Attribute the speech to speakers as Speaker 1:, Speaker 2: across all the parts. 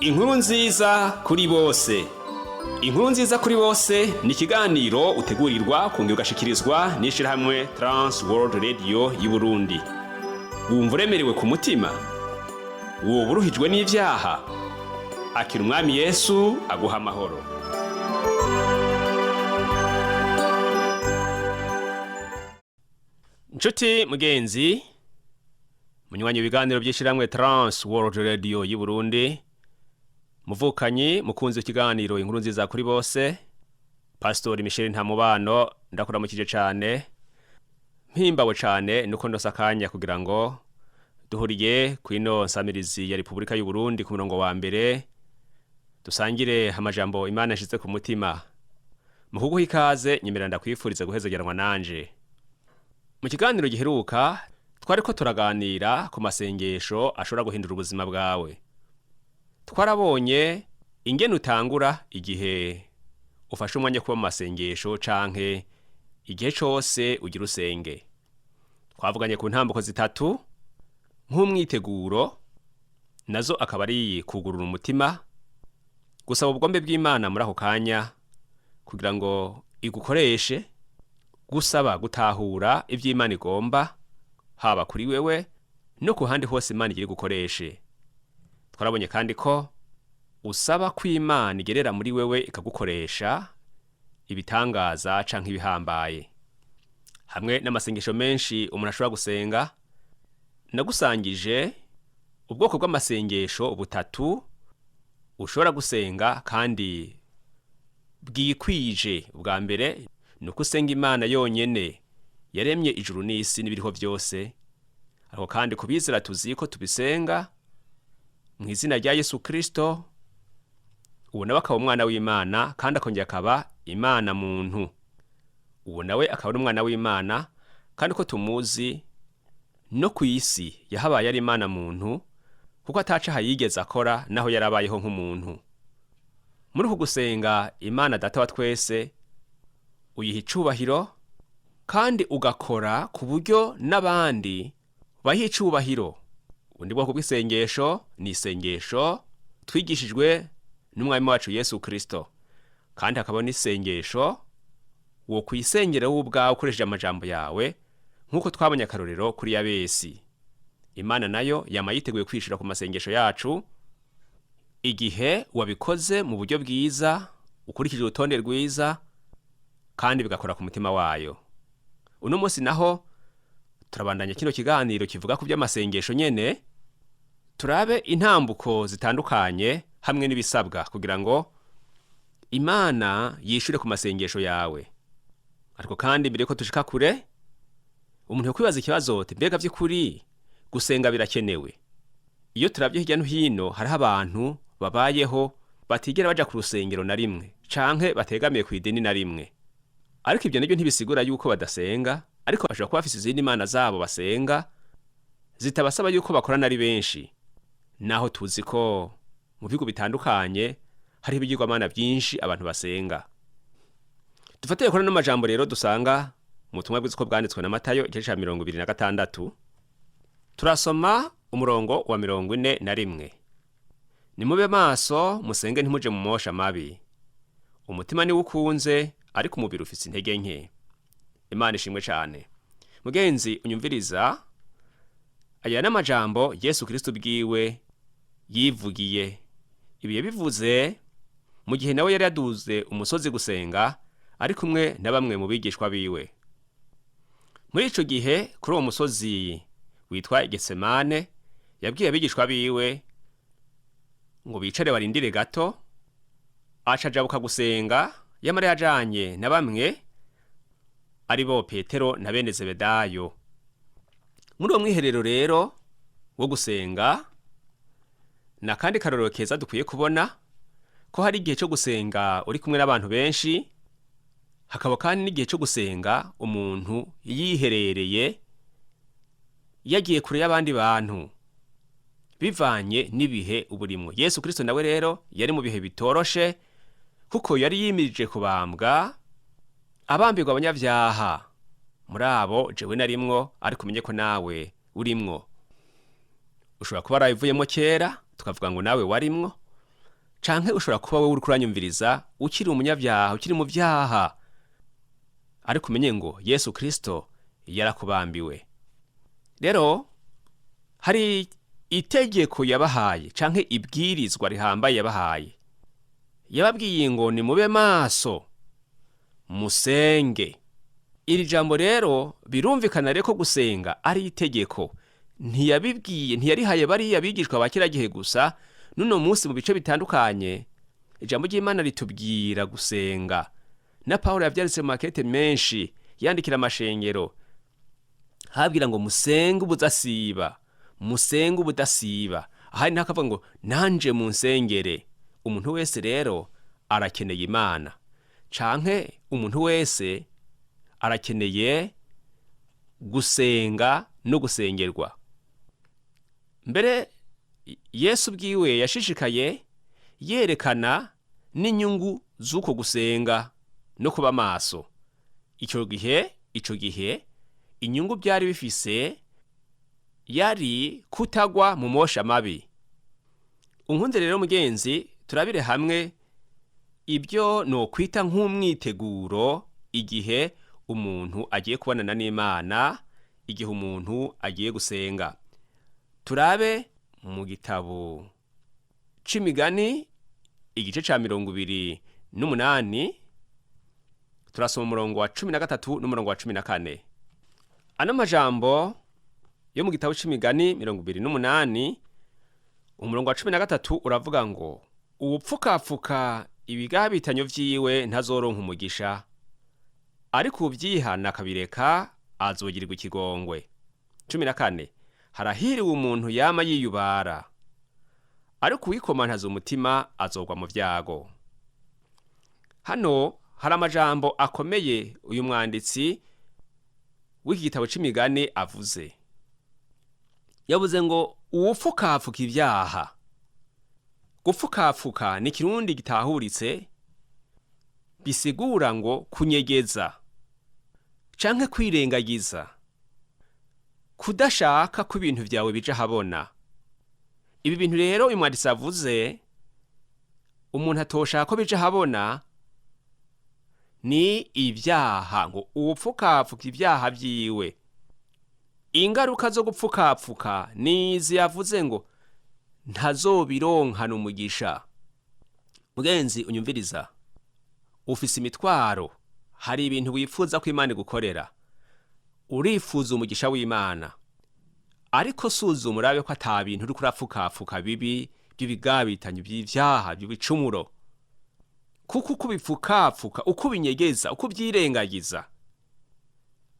Speaker 1: Inkuru nziza kuri bose. Inkuru nziza kuri bose ni ikiganiro utegurirwa kongera ugashikirizwa n'ishirahamwe Trans World Radio y'u Burundi. Wumva uremerewe ku mutima? Woba uruhijwe n'ivyaha? Akira umwami Yesu aguha amahoro. Nshuti mugenzi, munywanyi w'ibiganiro by'ishirahamwe Trans World Radio y'u Burundi, muvukanyi mukunzi ikiganiro inkuru nziza kuri bose, Pastor Michel Ntamubano ndakuramukije cane, mpimbawe cane nuko ndosakanya kugira ngo duhuriye kwino nsamirizi ya Republika y'u Burundi ku murongo wa mbere, dusangire amajambo Imana yashize ku mutima. Mu kuguha ikaze nyemera ndakwifuriza guhezegeranwa nanje. Mu kiganiro giheruka twariko turaganira ku masengesho ashobora guhindura ubuzima bwawe. Twarabonye ingene utangura igihe ufashe umwanya kuba mu masengesho canke igihe cose ugira usenge. Twavuganye ku ntambuko zitatu nk'umwiteguro, nazo akaba ari kugurura umutima, gusaba ubugombe bw'Imana muri ako kanya kugira ngo igukoreshe, gusaba gutahura ivy'Imana igomba haba kuri wewe no ku handi hose Imana igiye gukoreshe. Twarabonye kandi ko usaba ko Imana igerera muri wewe ikagukoresha ibitangaza canke ibihambaye. Hamwe n'amasengesho menshi umuntu ashobora gusenga, nagusangije ubwoko bw'amasengesho butatu ushobora gusenga kandi bwikwije. Ubwa mbere nuko usenga Imana yonyene yaremye ijuru n'isi n'ibiriho byose, ariko kandi kubizera tuzi ko tubisenga mu izina rya Yesu Kristo, uwo nawe akaba umwana w'Imana kandi akongera akaba Imana muntu. Uwo nawe akaba ari umwana w'Imana kandi ko tumuzi no ku isi yahabaye ari Imana muntu, kuko atacaha yigeze akora naho yarabayeho nk'umuntu. Muri uku gusenga Imana Data wa twese uyiha icubahiro kandi ugakora ku buryo n'abandi bahiha icubahiro. Ubundi bwoko bw'isengesho ni isengesho twigishijwe n'umwami wacu Yesu Kristo, kandi hakaba n'isengesho wo kwisengera wowe ubwawe ukoresheje amajambo yawe, nk'uko twabonye akarorero kuri Yabesi. Imana nayo yama yiteguye kwishura ku masengesho yacu igihe wabikoze mu buryo bwiza, ukurikije urutonde rwiza kandi bigakora ku mutima wayo. Uno munsi naho turabandanya kino kiganiro kivuga ku by'amasengesho nyene, turabe intambuko zitandukanye hamwe n'ibisabwa kugira ngo Imana yishure ku masengesho yawe. Ariko kandi mbere ko tushika kure, umuntu yakwibaza ikibazo ati mbega vy'ukuri gusenga birakenewe? Iyo turavye hirya no hino hariho abantu babayeho batigera baja ku rusengero na rimwe canke bategamiye ku idini na rimwe. Ariko ibyo nabyo ntibisigura yuko badasenga, ariko bashobora kuba bafise izindi Imana zabo basenga zitabasaba yuko bakorana ari benshi. Naho tuzi ko mu bigo bitandukanye hari ibigirwamana byinshi abantu basenga. Dufatire kuri no majambo rero dusanga mu butumwa bw'iziko bwanditswe na Matayo igice ca 26. Turasoma umurongo wa 41. Nimube maso musenge ntimuje mu mosha mabi. Umutima ni ukunze ariko umubiri ufise intege nke. Imana ishimwe cyane. Mugenzi unyumviriza, aya n'amajambo Yesu Kristo bwiwe yivugiye. Ibiye bivuze mu gihe nawe yari yaduze umusozi gusenga ari kumwe na bamwe mu bigishwa biwe. Muri ico gihe kuri uwo musozi witwa Getsemane, yabwiye abigishwa biwe ngo bicare barindire gato, acajabuka gusenga. Yamara yajanye na bamwe ari bo Petero na bene Zebedayo. Muri uwo mwiherero rero wo gusenga, na kandi karorero keza dukwiye kubona ko hari igihe cyo gusenga uri kumwe n'abantu benshi, hakaba kandi n'igihe cyo gusenga umuntu yiherereye yagiye kure y'abandi bantu bivanye n'ibihe uburimwo. Yesu Kristo nawe rero yari mu bihe bitoroshe, kuko yari yimirije kubambwa, abambirwa abanyavyaha. Muri abo jewe narimwo, ariko umenye ko nawe urimwo. Ushobora kuba warayivuyemo kera tukavuga ngo nawe warimwo, canke ushobora kuba wewe uriko uranyumviriza ukiri umunyabyaha, ukiri mu vyaha, ariko umenye ngo Yesu Kristo yarakubambiwe. Rero hari itegeko yabahaye canke ibwirizwa rihambaye yabahaye. Yababwiye ngo ni mube maso musenge. Iri jambo rero birumvikana reko gusenga ari itegeko. Ntiyabibwiye, ntiyarihaye bariya bigishwa ba kera gihe gusa. Nuno munsi mu bice bitandukanye ijambo ry'Imana ritubwira gusenga. Na Paulo yavyanditse mu makete menshi yandikira amashengero, habwira ngo musenge ubudasiba, musenge ubudasiba. Ahari ntakavuga ngo nanje munsengere. Umuntu wese rero arakeneye Imana, canke umuntu wese arakeneye gusenga no gusengerwa. Mbere Yesu bwiwe yashishikaye yerekana n'inyungu z'uko gusenga no kuba maso. Ico gihe inyungu byari bifise yari kutagwa mu mosha mabi. Unkunze rero mugenzi, turabire hamwe ibyo no kwita nk'umwiteguro igihe umuntu agiye kubonana n'Imana, igihe umuntu agiye gusenga. Turabe mu gitabo c'Imigani igice ca 28, turasoma umurongo wa 13 n'umurongo wa 14. Ano majambo yo mu gitabo c'Imigani 28 umurongo wa 13 uravuga ngo uwupfukapfuka ibigabitanyo vyiwe ntazoronka umugisha, ariko uvyihana akabireka azogirirwa ikigongwe. 14 harahiriwe umuntu yama yiyubara, ariko uwikomantaza umutima azogwa mu vyago. Hano hari amajambo akomeye uyu mwanditsi w'iki gitabo c'Imigani avuze. Yavuze ngo uwupfukapfuka ivyaha. Gupfukapfuka ni kirundi gitahuritse, bisigura ngo kunyegeza canke kwirengagiza, kudashaka ko ibintu vyawe bija habona. Ibi bintu rero uyu mwanditsi avuze umuntu atoshaka ko bija habona ni ivyaha, ngo uwupfukapfuka ivyaha vyiwe. Ingaruka zo gupfukapfuka nizi yavuze ngo ntazobironkana umugisha. Mugenzi unyumviriza, ufise imitwaro, hari ibintu wifuza ko Imana igukorera, urifuza umugisha w'Imana, ariko suzuma urabe ko ata bintu uri kurapfukapfuka bibi by'ibigabitanyo by'ivyaha by'ibicumuro. Kuko uko ubipfukapfuka, uko ubinyegeza, uko ubyirengagiza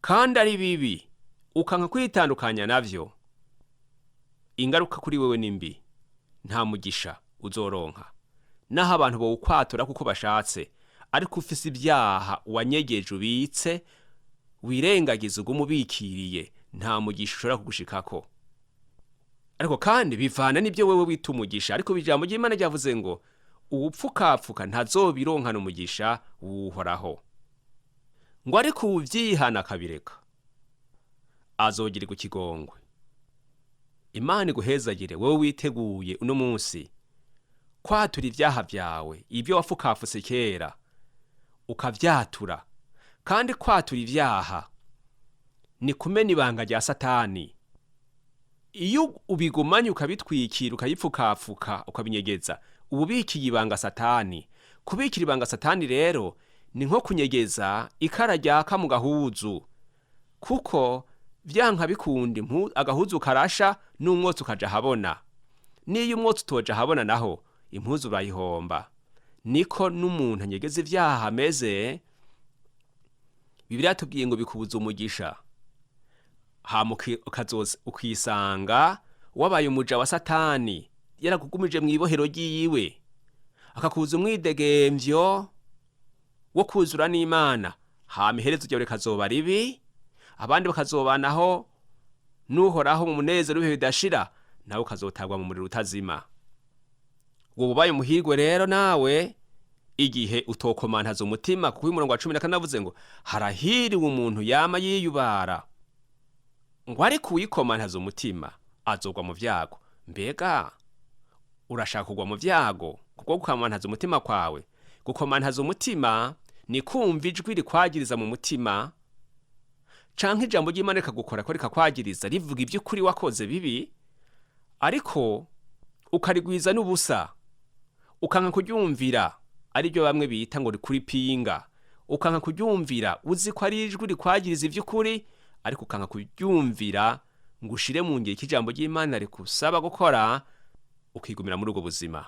Speaker 1: kandi ari bibi, ukanka kwitandukanya navyo, ingaruka kuri wewe ni mbi. Nta mugisha uzoronka. Naho abantu bawukwatura kuko bashatse, ariko ufise ibyaha wanyegeje ubitse wirengagiza ugumubikiriye, nta mugisha ushobora kugushikako. Ariko kandi bivana n'ibyo wewe wita umugisha. Ariko bijambo ry'Imana ryavuze ngo uwupfukapfuka ntazobironkana umugisha wuhoraho. Ngo ariko uvyihana akabireka azogirirwa ikigongwe. Imana iguhezagire wewe witeguye uno munsi kwatura ivyaha vyawe, ibyo wapfukapfutse kera ukavyatura. Kandi kwatura ivyaha ni kumena ibanga rya Satani. Iyo ubigumanye ukabitwikira, ukayipfukapfuka, ukabinyegeza, ububikiye ibanga Satani. Kubikira ibanga Satani rero ni nko kunyegeza ikara ryaka mu gahuzu, kuko vyanka bikundi agahuzu karasha n'umwotsi ukaja habona. Niyo umwotsi utoja habona naho impuzu urayihomba. Niko n'umuntu anyegeza ivyaha ameze. Bibiliya tubwiye ngo bikubuza umugisha, ukazoza ukisanga wabaye umuja wa Satani, yarakugumije mw'ibohero ryiwe, akakubuza umwidegemvyo wo kuzura n'Imana. Hama iherezo ryawe rikazoba ribi, abandi bakazobanaho n'uhoraho mu munezero w'ibihe bidashira, nawe ukazotagwa mu muriro utazima. Wowe ubaye umuhirwe rero nawe igihe utokomantaza umutima, kuko umurongo wa 14 avuze ngo harahiriwe umuntu yama yiyubara. Ngo ariko uyikomantaza umutima azogwa mu vyago. Mbega urashaka kugwa mu vyago kubwo gukomantaza umutima kwawe. Gukomantaza umutima ni kumva ijwi rikwagiriza mu mutima, canke ijambo ry'Imana rikagukora ko rikakwagiriza rivuga iby'ukuri wakoze bibi, ariko ukarigwiza n'ubusa, ukanka kuryumvira, aribyo bamwe bita ngo rikuripinga. Ukanka kuryumvira uzi ko ari ijwi rikwagiriza iby'ukuri, ariko ukanka kuryumvira ngo ushire mu ngiro ijambo ry'Imana rikusaba gukora, ukigumira muri ubwo buzima.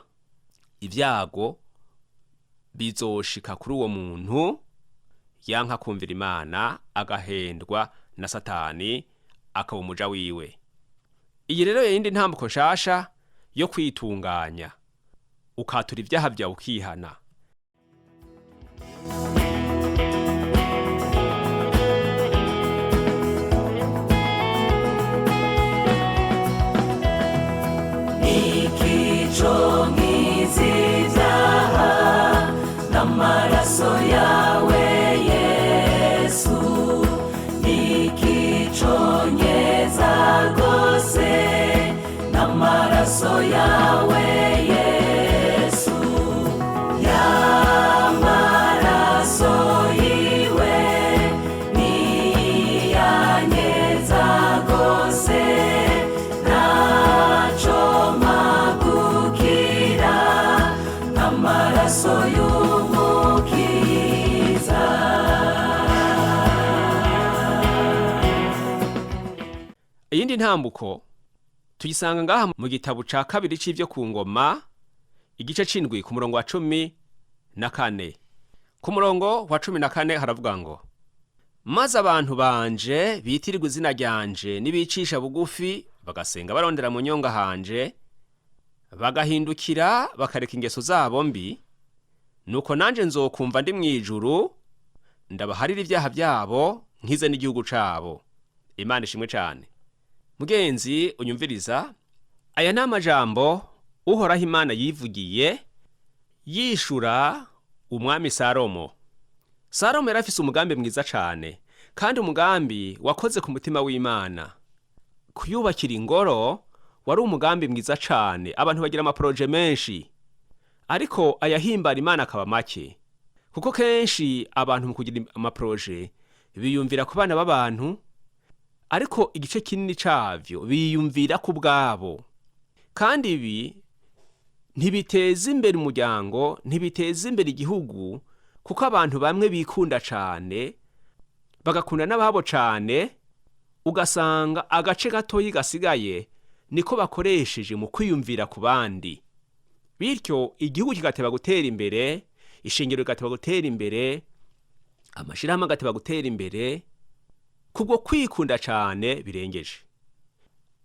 Speaker 1: Ibyago bizoshika kuri uwo muntu yanka kumvira Imana, agahendwa na Satani, akaba umuja wiwe. Iyi rero yindi ntambuko nshasha yo kwitunganya, ukatura ibyaha byawe ukihana.
Speaker 2: N'amaraso yawe Yesu nikiconyeza rwose, n'amaraso yawe Yesu, y'amaraso yiwe niyanyeza rwose, ntaco mpagukira n'amaraso y'umukiza.
Speaker 1: Iyindi ntambuko tuyisanga ngaha mu gitabo ca kabiri c'ivyo ku ngoma, igice c'indwi ku murongo wa 14. Ku murongo wa 14 haravuga ngo, maze abantu banje bitirirwa izina ryanje nibicisha bugufi, bagasenga barondera mu nyonga hanje, bagahindukira bakareka ingeso zabo mbi, nuko nanje nzokumva ndi mwijuru, ndabaharira ibyaha byabo nkize n'igihugu cabo. Imana ishimwe cyane. Mugenzi unyumviriza, aya n'amajambo Uhoraho Imana yivugiye yishura umwami Salomo. Salomo yari afise umugambi mwiza cyane, kandi umugambi wakoze ku mutima w'Imana. Kuyubakira ingoro wari umugambi mwiza cyane, abantu bagira amaproje menshi, ariko ayahimbara Imana akaba make. Kuko kenshi abantu mu kugira amaproje biyumvira ku bana b'abantu, ariko igice kinini cavyo biyumvira ku bwabo. Kandi ibi ntibiteza imbere umuryango, ntibiteza imbere igihugu, kuko abantu bamwe bikunda cane, bagakunda n'ababo cane, ugasanga agace gatoyi gasigaye niko bakoresheje mu kwiyumvira ku bandi. Bityo igihugu kigateba gutera imbere, ishingiro rigateba gutera imbere, amashirahamwe agateba gutera imbere, kubwo kwikunda cane birengeje.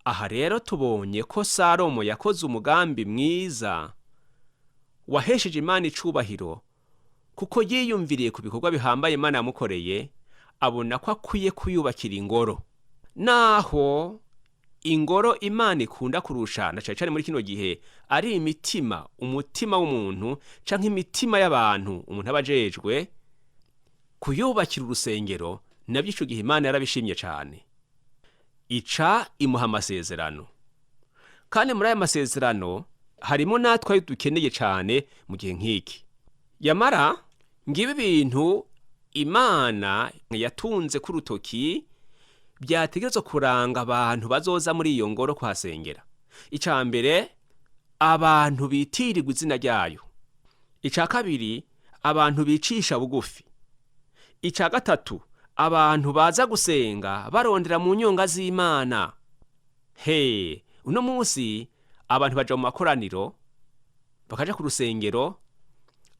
Speaker 1: Aha rero tubonye ko Salomo yakoze umugambi mwiza wahesheje Imana icubahiro, kuko yiyumviriye ku bikorwa bihambaye Imana yamukoreye, abona ko akwiye kuyubakira ingoro. Naho ingoro Imana ikunda kurusha na cyane muri kino gihe ari imitima, umutima w'umuntu canke imitima y'abantu umuntu abajejwe, kuyubakira urusengero nabyo ico gihe Imana yarabishimye cyane. Ica imuha amasezerano, kandi muri aya masezerano harimo natwe dukeneye cyane mu gihe nk'iki. Yamara ngibi bintu Imana yatunze ku rutoki byategerezwa kuranga abantu bazoza muri iyo ngoro kuhasengera. Ica mbere, abantu bitirirwa izina ryayo. Ica kabiri, abantu bicisha bugufi. Ica gatatu, abantu baza gusenga barondera mu nyonga z'Imana. Uno munsi abantu baja mu makoraniro, bakaja ku rusengero,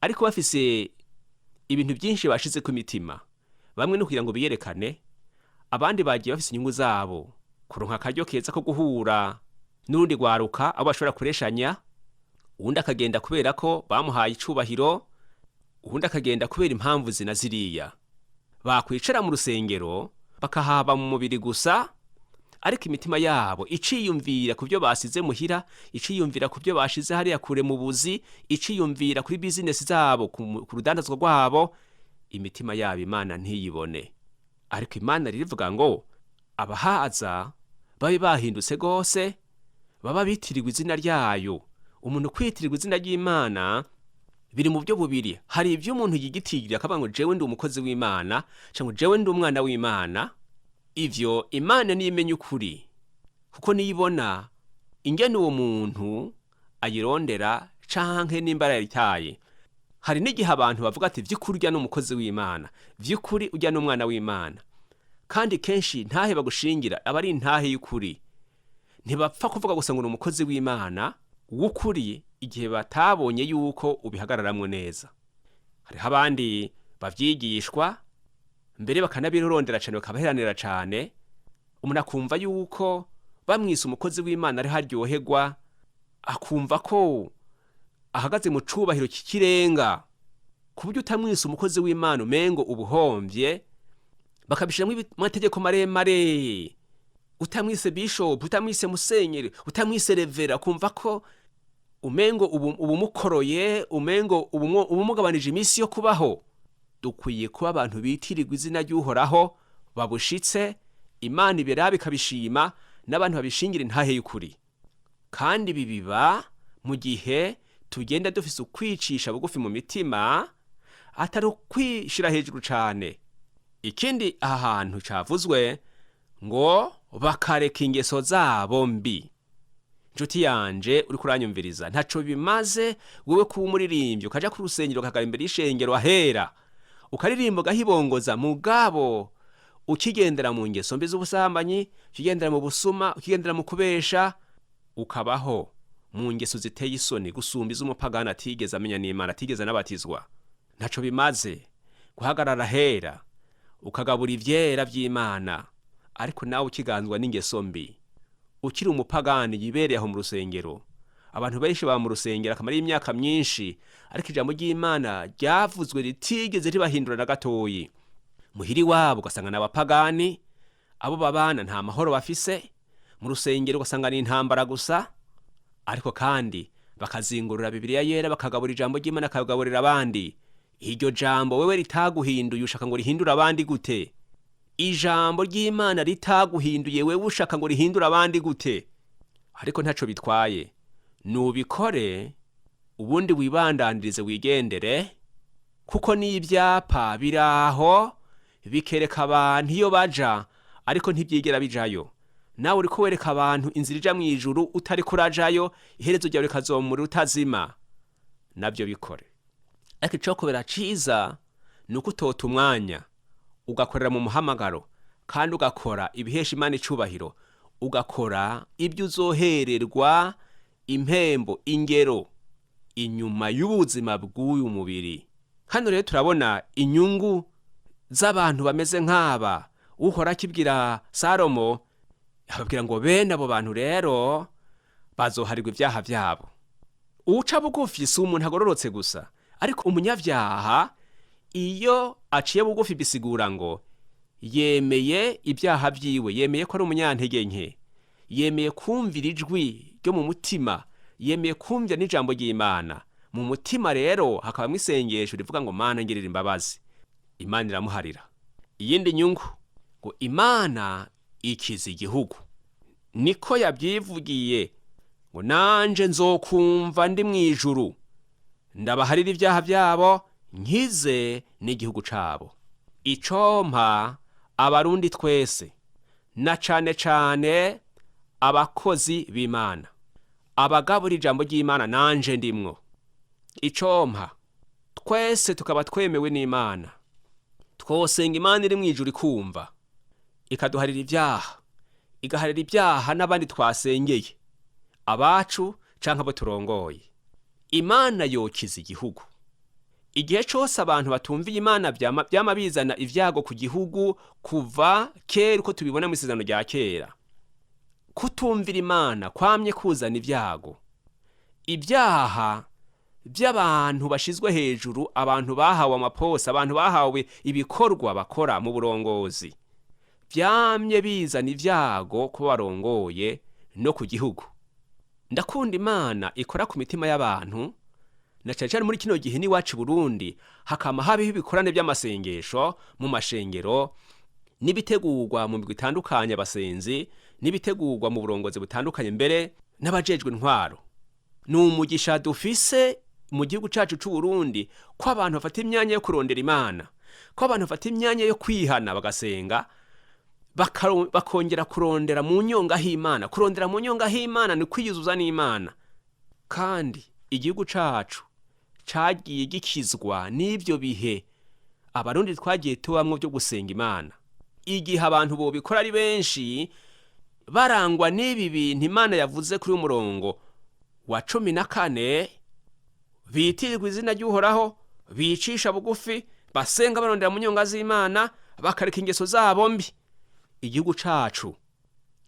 Speaker 1: ariko bafise ibintu byinshi bashize ku mitima. Bamwe no kugira ngo biyerekane, abandi bagiye bafise inyungu zabo, kuronka akaryo keza ko guhura n'urundi rwaruka abo bashobora kureshanya. Uwundi akagenda kubera ko bamuhaye icubahiro, uwundi akagenda kubera impamvu zina ziriya. Bakwicara mu rusengero bakahaba mu mubiri gusa, ariko imitima yabo iciyumvira ku byo basize muhira, iciyumvira ku byo bashize hariya kure mu buzi, iciyumvira kuri business zabo, ku rudandazwa rwabo. Imitima yabo Imana ntiyibone. Ariko Imana rivuga ngo abahaza babe bahindutse gose, baba bitirirwa izina ryayo, umuntu kwitirirwa izina ry'Imana biri mu buryo bubiri. Hari ibyo umuntu yigitirira akavuga ngo jewe ndi umukozi w'Imana cyangwa jewe ndi umwana w'Imana. Ivyo Imana nimenye ukuri, kuko niyibona ingene uwo muntu ayirondera canke nimba yaritaye. Hari n'igihe abantu bavuga ati vy'ukuri urya n'umukozi w'Imana, vy'ukuri urya n'umwana w'Imana, kandi kenshi ntahe bagushingira aba ari intahe y'ukuri. Ntibapfa kuvuga gusa ngo n'umukozi w'Imana w'ukuri igihe batabonye yuko ubihagararamwo neza. Hariho abandi bavyigishwa mbere bakanabirondera cane, bakabaheranira cane, umuntu akumva yuko bamwise umukozi w'Imana ari haryoherwa, akumva ko ahagaze mu cubahiro kikirenga, ku buryo utamwise umukozi w'Imana umengo ubuhomvye, bakabishiramwo amategeko maremare. Utamwise bishop, utamwise musenyeri, utamwise revera, kumva ko umengo ubumukoroye, umengo ubumugabanije iminsi yo kubaho. Dukwiye kuba abantu bitirirwa izina ry'Uhoraho, babushitse, Imana ibera bikabishima, n'abantu babishingira intahe y'ukuri. Kandi bibiba mu gihe tugenda dufise ukwicisha bugufi mu mitima, atari ukwishira hejuru cane. Ikindi aha hantu cavuzwe ngo bakareka ingeso zabo mbi. Njuti yanje uri kuranyumviriza, ntaco bimaze wewe kuba umuririmbyi ukaja ku rusengero ukagara imbere y'ishengero ahera ukaririmba gahibongoza, mugabo ukigendera mu ngeso mbi z'ubusambanyi, ukigendera mu busuma, ukigendera mu kubesha, ukabaho mu ngeso ziteye isoni gusumba iz'umupagani atigeze amenya n'Imana, atigeze anabatizwa. Ntaco bimaze guhagarara ahera ukagabura ivyera vy'Imana, ariko nawe ukiganzwa n'ingeso mbi, ukiri umupagani yibereye aho mu rusengero. Abantu benshi ba mu rusengero akamara imyaka myinshi, ariko ijambo ry'Imana ryavuzwe ritigeze ribahindura na gatoyi. Muhiri wabo ugasanga n'abapagani, abo babana nta mahoro bafise, mu rusengero ugasanga ni intambara gusa, ariko kandi bakazingurura Bibiliya yera, bakagabura ijambo ry'Imana, bakagaburira abandi. Iryo jambo wewe ritaguhinduye ushaka ngo rihindure abandi gute? Ijambo ry'Imana ritaguhinduye wewe ushaka ngo rihindure abandi gute? Ariko ntaco bitwaye, nubikore ubundi wibandandirize wigendere, kuko n'ivyapa biraho bikereka abantu iyo baja, ariko ntivyigera bijayo. Nawe uri kuwereka abantu inzira ija mw'ijuru utari kurajayo, iherezo ryawe rikazomura utazima. Navyo bikore. Ariko ico kubera ciza nuko utota umwanya ugakorera mu muhamagaro, kandi ugakora ibihesha Imana icubahiro, ugakora ibyo uzohererwa impembo, ingero inyuma y'ubuzima bw'uyu mubiri. Hano rero turabona inyungu z'abantu bameze nk'aba. Uhora akibwira Salomo, ababwira ngo bene abo bantu rero bazoharirwa ibyaha byabo. Uca bugufi si umuntu agororotse gusa, ariko umunyavyaha iyo aciye bugufi bisigura ngo yemeye ibyaha vyiwe, yemeye ko ari umunyantege nke, yemeye kumvira ijwi ryo mu mutima, yemeye kumvira n'ijambo ry'Imana. Mu mutima rero hakabamwo isengesho rivuga ngo Mana ngirira imbabazi. Imana iramuharira. Iyindi nyungu ngo Imana ikiza igihugu. Niko yabyivugiye ngo nanje nzokumva ndi mw'ijuru, ndabaharira ibyaha byabo, nkize n'igihugu cabo. Icompa abarundi twese, na cane cane abakozi b'Imana, abagabura ijambo ry'Imana, nanje ndimwo. Icompa twese tukaba twemewe n'Imana, twosenga Imana iri mw'ijuru ikumva, ikaduharira ibyaha, igaharira ibyaha n'abandi twasengeye, abacu canke abo turongoye. Imana yokiza igihugu. Igihe cose abantu batumviye Imana byama bizana ivyago ku gihugu, kuva kera uko tubibona mu isezerano rya kera. Kutumvira Imana kwamye kuzana ivyago. Ibyaha by'abantu bashizwe hejuru, abantu bahawe amaposa, abantu bahawe ibikorwa bakora mu burongozi, byamye bizana ivyago ku barongoye no ku gihugu. Ndakunda Imana ikora ku mitima y'abantu, na cyane muri kino gihe n'iwacu Burundi hakama habiho ibikorane by'amasengesho mu mashengero, nibitegurwa mu migwi itandukanye abasenzi, nibitegurwa mu burongozi butandukanye, mbere n'abajejwe intwaro. ni umugisha dufise mu gihugu cacu c'u Burundi ko abantu bafata imyanya yo kurondera Imana, ko abantu bafata imyanya yo kwihana bagasenga, bakongera kurondera mu nyonga h'Imana. Kurondera mu nyonga h'Imana ni kwiyuzuza n'Imana. Kandi igihugu cacu cagiye gikizwa n'ivyo bihe abarundi twagiye tubamwo byo gusenga Imana. Igihe abantu bobikora ari benshi barangwa n'ibi bintu Imana yavuze kuri umurongo wa 14, bitirirwa izina ry'Uhoraho, bicisha bugufi, basenga barondera mu nyonga z'Imana, bakareka ingeso zabo mbi, igihugu cacu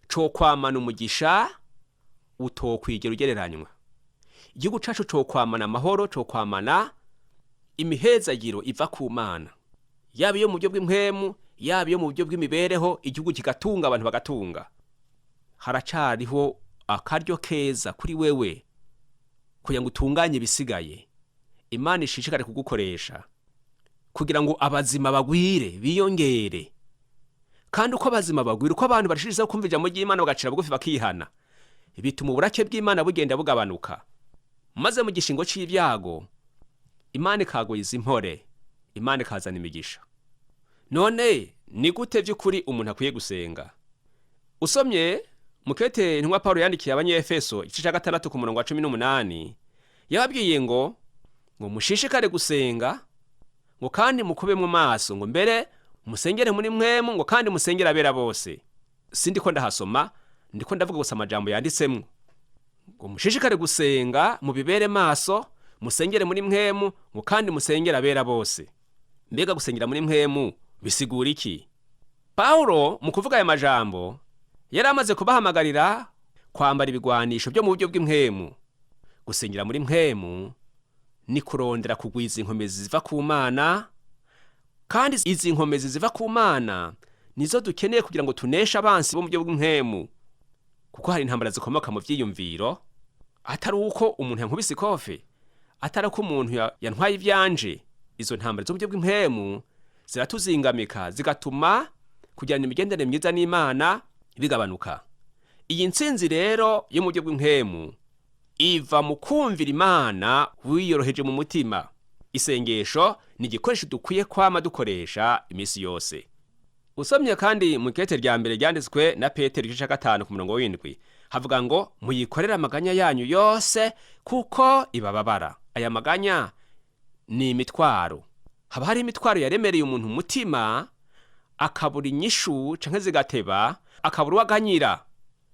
Speaker 1: co kwamana umugisha utokwigera ugereranywa. Igihugu cacu co kwamana amahoro, co kwamana imihezagiro iva ku Mana, yaba iyo mu buryo bw'impwemu, yaba iyo mu buryo bw'imibereho, igihugu kigatunga, abantu bagatunga. Haracariho akaryo keza kuri wewe kugira ngo utunganye bisigaye. Imana ishishikare kugukoresha kugira ngo abazima bagwire, biyongere. Kandi uko abazima bagwire, uko abantu barishiriza kumva ijambo ry'Imana bagacira bugufi bakihana, bituma uburake bw'Imana bugenda bugabanuka. Maze mu gishingo c'ibyago Imana ikagoyiza impore, Imana ikazana imigisha. None ni gute vy'ukuri umuntu akwiye gusenga? Usomye mukete intumwa Paulo yandikiye abanyefeso igice ca 6 ku murongo wa 18, yababwiye ngo mushishikare gusenga, ngo kandi mukube mu maso, ngo mbere musengere muri mwemu, ngo kandi musengere abera bose. Sindiko ndahasoma, ndiko ndavuga gusa amajambo yanditsemwo. Ngo mushishikare gusenga, mubibere maso, musengere muri mwemu, ngo kandi musengere abera bose. Mbega gusengera muri mwemu bisigura iki? Paulo mu kuvuga aya majambo yari amaze kubahamagarira kwambara ibigwanisho byo mu buryo bw'impwemu. Gusengera muri mwemu ni kurondera kugwiza inkomezi ziva ku Mana, kandi izi nkomezi ziva ku Mana nizo dukeneye kugira ngo tuneshe abansi bo mu buryo bw'impwemu. Kuko hari intambara zikomoka mu vyiyumviro, atari uko umuntu yankubise ikofe, atari uko umuntu yantwaye ivyanje. Izo ntambara zo mu buryo bw'impwemu ziratuzingamika, zigatuma kugirana imigendere myiza n'Imana bigabanuka. Iyi ntsinzi rero yo mu buryo bw'impwemu iva mu kumvira Imana wiyoroheje mu mutima. Isengesho ni igikoresho dukwiye kwama dukoresha imisi yose. Usomye kandi mu kete rya mbere ryanditswe na Petero igice ca 5 ku murongo w'7, havuga ngo muyikorera amaganya yanyu yose kuko ibababara. Aya maganya ni imitwaro. Haba hari imitwaro yaremereye umuntu umutima, akabura inyishu canke zigateba, akabura uwaganyira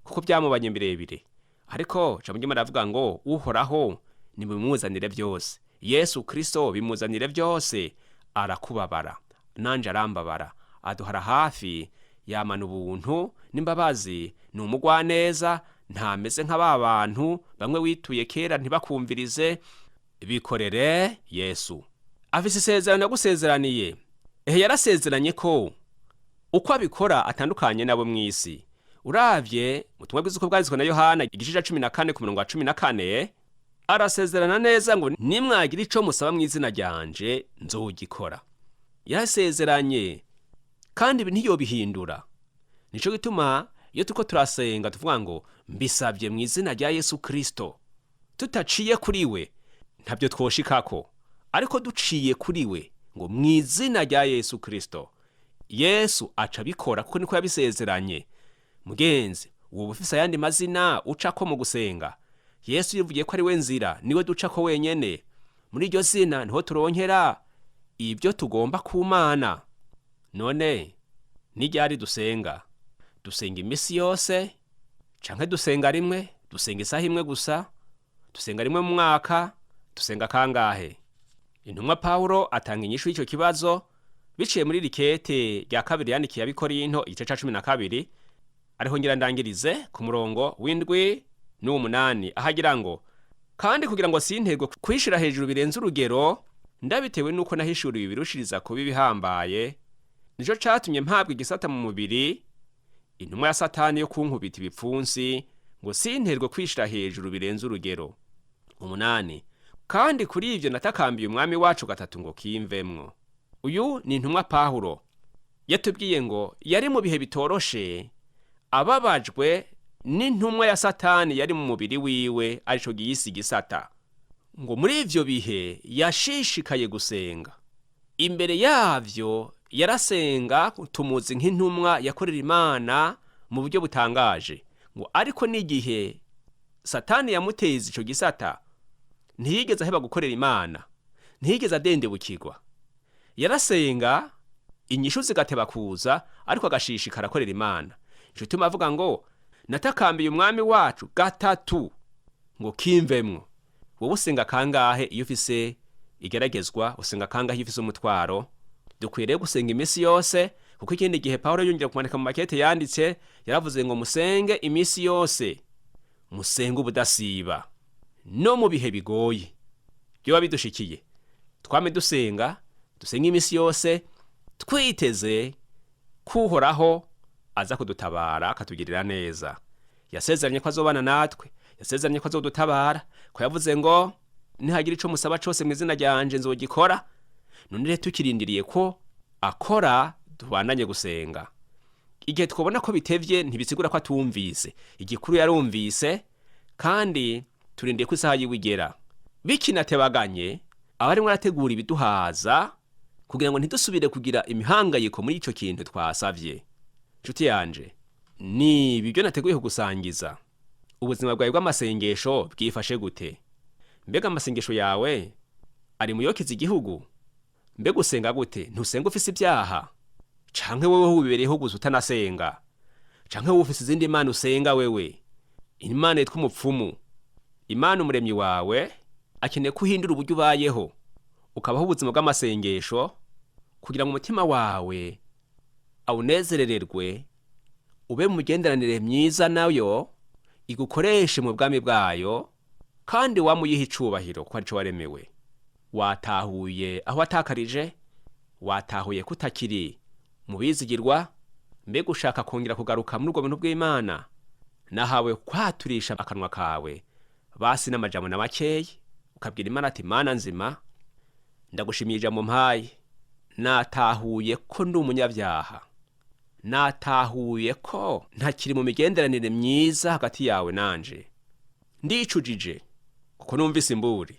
Speaker 1: kuko byamubanye birebire. Ariko jambo ry'Imana ravuga ngo Uhoraho ni mumuzanire byose. Yesu Kristo bimuzanire byose. Arakubabara, nanje arambabara, aduhara hafi, yamana ubuntu n'imbabazi, ni umugwaneza, ntameze nk'aba bantu bamwe wituye kera ntibakumvirize. Bikorere Yesu. Afise isezerano yagusezeraniye. Yarasezeranye ko uko abikora atandukanye nabo mw'isi. Uravye mutumwa bw'isuko bwanditswe na Yohana igice ca 14 ku murongo wa 14, arasezerana neza ngo nimwagira ico musaba mu izina ryanje nzogikora. Yarasezeranye kandi ibi ntiyobihindura. Nico gituma iyo tuko turasenga tuvuga ngo mbisabye mu izina rya Yesu Kristo, tutaciye kuri we ntabyo twoshikako, ariko duciye kuri we ngo mu izina rya Yesu Kristo, Yesu aca bikora kuko niko yabisezeranye. Mugenzi, uwo bufise ayandi mazina ucako mu gusenga. Yesu yivugiye ko ari we nzira, niwe ducako wenyene. Muri iryo zina niho turonkera ibyo tugomba ku Mana. None n'iryari dusenga? Dusenga imisi yose canke dusenga rimwe? Dusenga isaha imwe gusa? Dusenga rimwe mu mwaka? Dusenga kangahe? Intumwa Paulo atanga inyishu y'icyo kibazo biciye muri rikete rya kabiri yandikiye abikorinto igice ca 12, ariho ngira ndangirize ku murongo w'7 n'8, ahagira ngo kandi kugira ngo sinterwe kwishira hejuru birenze urugero, ndabitewe nuko nahishuriwe ibirushiriza kuba bihambaye, nico catumye mpabwa igisata mu mubiri, intumwa ya Satani yo kunkubita ibipfunsi, ngo sinterwe kwishira hejuru birenze urugero. 8, kandi kuri ivyo natakambiye umwami wacu gatatu ngo kimvemwo. Uyu ni intumwa Paulo yatubwiye ngo yari mu bihe bitoroshe, ababajwe n'intumwa ya Satani yari mu mubiri wiwe, arico giyisi gisata. Ngo muri ivyo bihe yashishikaye gusenga. Imbere yavyo yarasenga, tumuzi nk'intumwa yakorera Imana mu buryo butangaje. Ngo ariko n'igihe Satani yamuteza ico gisata, ntiyigeze aheba gukorera Imana, ntiyigeze adendebukirwa. Yarasenga, inyishu zigateba kuza, ariko agashishikara akorera Imana. Ico gituma avuga ngo natakambiye umwami wacu gatatu ngo kimvemwo. Wowe usenga kangahe iyo ufise igeragezwa? Usenga kangahe iyo ufise umutwaro? Dukwiriye gusenga imisi yose, kuko ikindi gihe Pawulo yongera kumandika mu makete yanditse, yaravuze ngo musenge imisi yose, musenge ubudasiba. No mu bihe bigoye byo bidushikiye, twame dusenga imisi yose, twiteze kuhoraho aza kudutabara akatugirira neza. Yasezeranye ko azobana natwe, yasezeranye ko azodutabara, ko yavuze ngo nihagira ico musaba cose mu izina ryanje nzogikora. None rero tukirindiriye ko akora, tubandanye gusenga. Igihe twabona ko bitevye ntibisigura ko atumvise. Igikuru yarumvise, kandi turindiye ko isaha yiwe igera. Bikinatebaganye, abarimwo arategura ibiduhaza kugira ngo ntidusubire kugira imihangayiko muri ico kintu twasavye. Nshuti yanje, ni ibyo nateguye kugusangiza. Ubuzima bwawe bw'amasengesho bwifashe gute? Mbega amasengesho yawe ari muyokiza igihugu? Mbega usenga gute? Ntusenga ufise ibyaha? Canke wewe wibereyeho gusa utanasenga? Canke wowe ufise izindi Imana usenga wewe? Imana yitwa umupfumu. Imana umuremyi wawe akeneye kuhindura uburyo ubayeho, ukabaho ubuzima bw'amasengesho, kugira ngo umutima wawe awunezerererwe, ube mu migenderanire myiza nayo, igukoreshe mu bwami bwayo, kandi wamuyiha icubahiro ko arico waremewe. Watahuye aho watakarije? Watahuye kutakiri mu bizigirwa? Mbega ushaka kongera kugaruka muri ubwo bintu bw'Imana? Nahawe kwaturisha akanwa kawe basi n'amajambo na makeyi, ukabwira Imana ati Mana nzima, ndagushimiye ijambo mpaye. Natahuye ko ndi umunyabyaha, natahuye ko ntakiri mu migenderanire myiza hagati yawe nanje. Ndicujije kuko numvise imburi,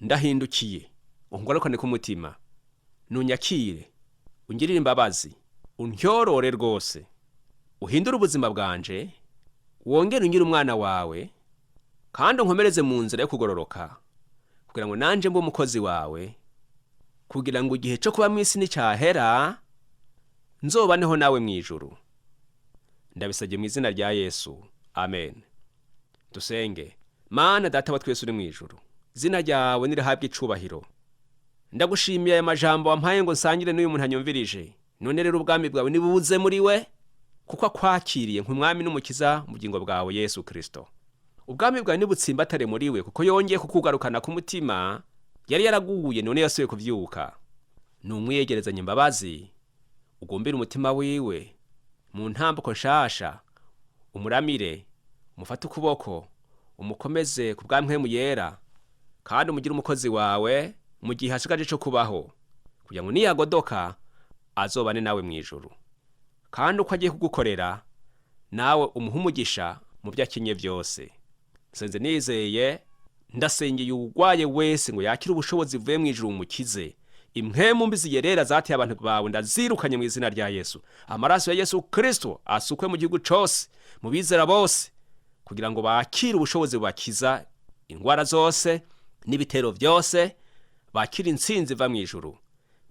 Speaker 1: ndahindukiye, ungarukane ku mutima, nunyakire, ungirire imbabazi, untyorore rwose, uhindure ubuzima bwanje, wongere ungire umwana wawe, kandi unkomereze mu nzira yo kugororoka, kugira ngo nanje mbe umukozi wawe, kugira ngo igihe cyo kuba mw'isi nicyahera nzobaneho nawe mw'ijuru. Ndabisabye mu izina rya Yesu, amen. Dusenge. Mana data wa twese uri mw'ijuru, izina ryawe nirihabwe icubahiro. Ndagushimiye aya majambo wampaye ngo nsangire n'uyu muntu anyumvirije. None rero ubwami bwawe nibuze muri we, kuko akwakiriye nk'umwami n'umukiza mu bugingo bwawe Yesu Kristo. Ubwami bwawe nibutsimbatare muri we, kuko yongeye kukugarukana ku mutima yari yaraguye, none yasubiye kuvyuka. Numwiyegerezanye imbabazi, ugombere umutima wiwe mu ntambuko nshasha, umuramire, umufate ukuboko, umukomeze ku bw'ampwemu yera, kandi umugire umukozi wawe mu gihe hasigaje cyo kubaho, kugira ngo niyagodoka azobane nawe mw'ijuru. Kandi uko agiye kugukorera nawe umuhe umugisha mu byo akenye byose. Nsenze nizeye, ndasengeye uwugwaye wese ngo yakire ubushobozi buvuye mw'ijuru umukize. Impwemu mbi ziyerera zateye abantu bawe ndazirukanye mu izina rya Yesu. Amaraso ya Yesu Kristo asukwe mu gihugu cose, mu bizera bose, kugira ngo bakire ubushobozi bubakiza ingwara zose n'ibitero byose, bakire intsinzi iva mw'ijuru.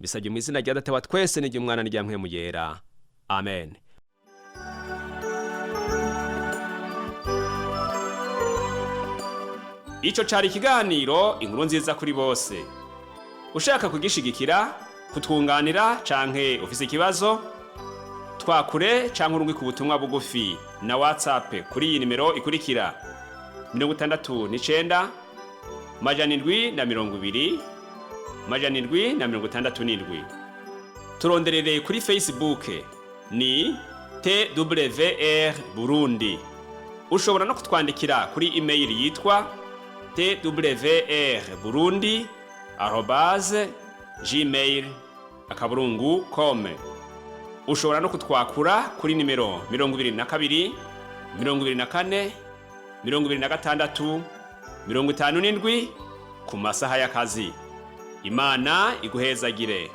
Speaker 1: Bisabye mu izina rya Data wa twese n'iry'Umwana n'iry'Mpwemu yera, amen. Ico cari ikiganiro Inkuru Nziza kuri bose. Ushaka kugishigikira, kutwunganira, canke ufise ikibazo, twakure canke urungike ubutumwa bugufi na WhatsApp kuri iyi nimero ikurikira: 69 720 767. Turonderere kuri Facebook ni TWR Burundi. Ushobora no kutwandikira kuri email yitwa twrburundi@gmail.com. Ushobora no kutwakura kuri nimero 22 24, 26, 57 ku masaha y'akazi. Imana iguhezagire.